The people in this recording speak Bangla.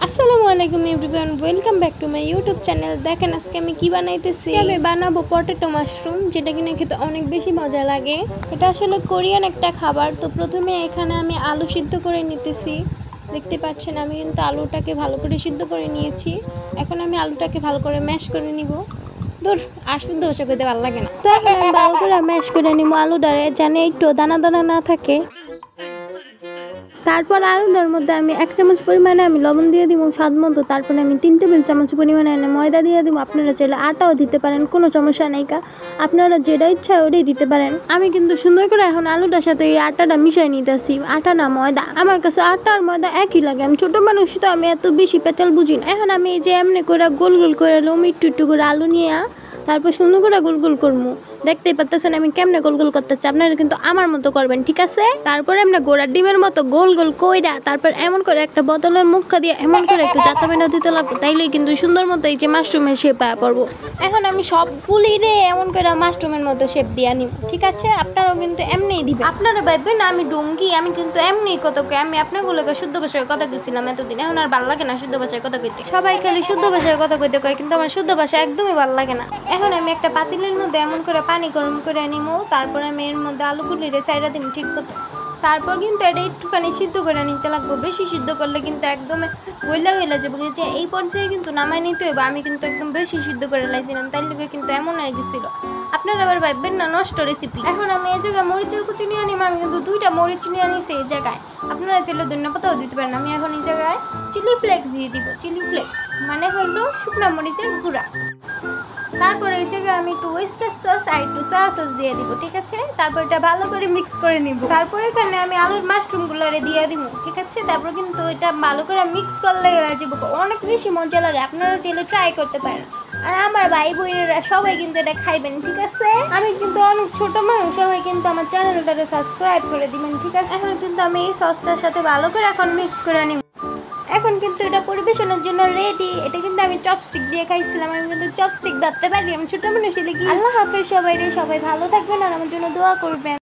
আসসালামু আলাইকুম everyone, welcome back to my YouTube channel. দেখেন আজকে আমি কি বানাইতেছি। আমি বানাবো পটেটো মাশরুম, যেটা কিনা খেতে অনেক বেশি মজা লাগে। এটা আসলে কোরিয়ান একটা খাবার। তো প্রথমে এখানে আমি আলু সিদ্ধ করে নিতেছি। দেখতে পাচ্ছেন আমি কিন্তু আলুটাকে ভালো করে সিদ্ধ করে নিয়েছি। এখন আমি আলুটাকে ভালো করে ম্যাশ করে নিব। দূর আসলে দোষা করতে ভালো লাগে না। তো এখন আমি ভালো করে ম্যাশ করে নিব আলুটারে, জানে একটু দানা দানা না থাকে। তারপর আলুটার মধ্যে আমি 1 চামচ পরিমাণে আমি লবণ দিয়ে দিব স্বাদ মতো। তারপরে আমি 3 টেবিল চামচ পরিমাণে ময়দা দিয়ে দিব। আপনারা চাইলে আটাও দিতে পারেন, কোনো সমস্যা নেই। আপনারা যেটা ইচ্ছা ওটাই দিতে পারেন। আমি কিন্তু সুন্দর করে এখন আলুটার সাথে এই আটাটা মিশিয়ে নিতেছি। আটা না ময়দা, আমার কাছে আটা আর ময়দা একই লাগে। আমি ছোটো মানুষ, তো আমি এত বেশি পেঁচাল বুঝি না। এখন আমি এই যে এমনি করে গোল গোল করে লম একটু করে আলু নিয়ে তারপর সুন্দর করে গোল গোল করবো। দেখতেই পাচ্ছেন আমি কেমনে গোল গোল করতেছি। আপনারা কিন্তু আমার মতো করবেন, ঠিক আছে? তারপরে আমরা গোড়ার ডিমের মতো গোল গোল কইরা তারপর এমন করে একটা বোতলের মুখা দিয়ে এমন করে একটু জাতা মেনা দিতে লাগবে। তাইলেই কিন্তু সুন্দর মতো এই যে মাশরুমের শেপ পাওয়া পড়বো। এখন আমি সবগুলি রে এমন করে মাশরুমের মতো শেপ দিয়ে নিব, ঠিক আছে? আপনারাও কিন্তু এমনিই দিবেন। আপনারা ভাববেন না আমি ডঙ্গি, আমি কিন্তু এমনি কত আমি আপনাগুলোকে শুদ্ধ ভাষায় কথা কইছিলাম এতদিন। এখন আর ভালো লাগে না শুদ্ধ ভাষায় কথা কইতে। সবাই খালি শুদ্ধ ভাষায় কথা কইতে কয়, কিন্তু আমার শুদ্ধ ভাষা একদমই ভালো লাগে না। এখন আমি একটা পাতিলের মধ্যে এমন করে পানি গরম করে নিবো। তারপরে আমি এর মধ্যে আলুগুলিরে চাইরা দিন ঠিক মতো। তারপর কিন্তু এটা একটুখানি সিদ্ধ করে নিতে লাগবে। বেশি সিদ্ধ করলে কিন্তু একদম গইলা গইলা যাবে। যে এই পর্যায়ে কিন্তু নামাই নিতে হবে। আমি কিন্তু একদম বেশি সিদ্ধ করে লাইছিলাম, তাই লিগে কিন্তু এমন হয়ে গেছিল। আপনারা আবার ভাববেন না নষ্ট রেসিপি। এখন আমি এই জায়গায় মরিচের কুচি নিয়ে নিব। আমি কিন্তু 2টা মরিচ নিয়ে নিছি এই জায়গায়। আপনারা চাইলে ধনিয়া পাতাও দিতে পারেন। আমি এখন এই জায়গায় চিলি ফ্লেক্স দিয়ে দিব। চিলি ফ্লেক্স মানে হলো শুকনো মরিচের গুঁড়া। তারপরে এই জায়গায় আমি একটু ওয়েস্টার সস আর একটু সয়া সস দিয়ে দিব, ঠিক আছে? তারপর এটা ভালো করে মিক্স করে নিব। তারপরে এখানে আমি আলুর মাশরুমগুলো দিয়ে দিব, ঠিক আছে? তারপর কিন্তু এটা ভালো করে মিক্স করলে অনেক বেশি মজা লাগে। আপনারা চাইলে ট্রাই করতে পারেন। আর আমার ভাই বোনেরা সবাই কিন্তু এটা খাইবেন, ঠিক আছে? আমি কিন্তু অনেক ছোট মানুষ, সবাই কিন্তু আমার চ্যানেলটাকে সাবস্ক্রাইব করে দিবেন, ঠিক আছে? এখন কিন্তু আমি এই সসটার সাথে ভালো করে এখন মিক্স করে নিব। এখন কিন্তু এটা পরিবেশনের জন্য রেডি। এটা কিন্তু আমি চপস্টিক দিয়ে খাইছিলাম। আমি কিন্তু চপস্টিক ধরতে পারি, আমি ছোট মানুষ। আল্লাহ হাফেজ সবাই, সবাই ভালো থাকবেন আর আমার জন্য দোয়া করবেন।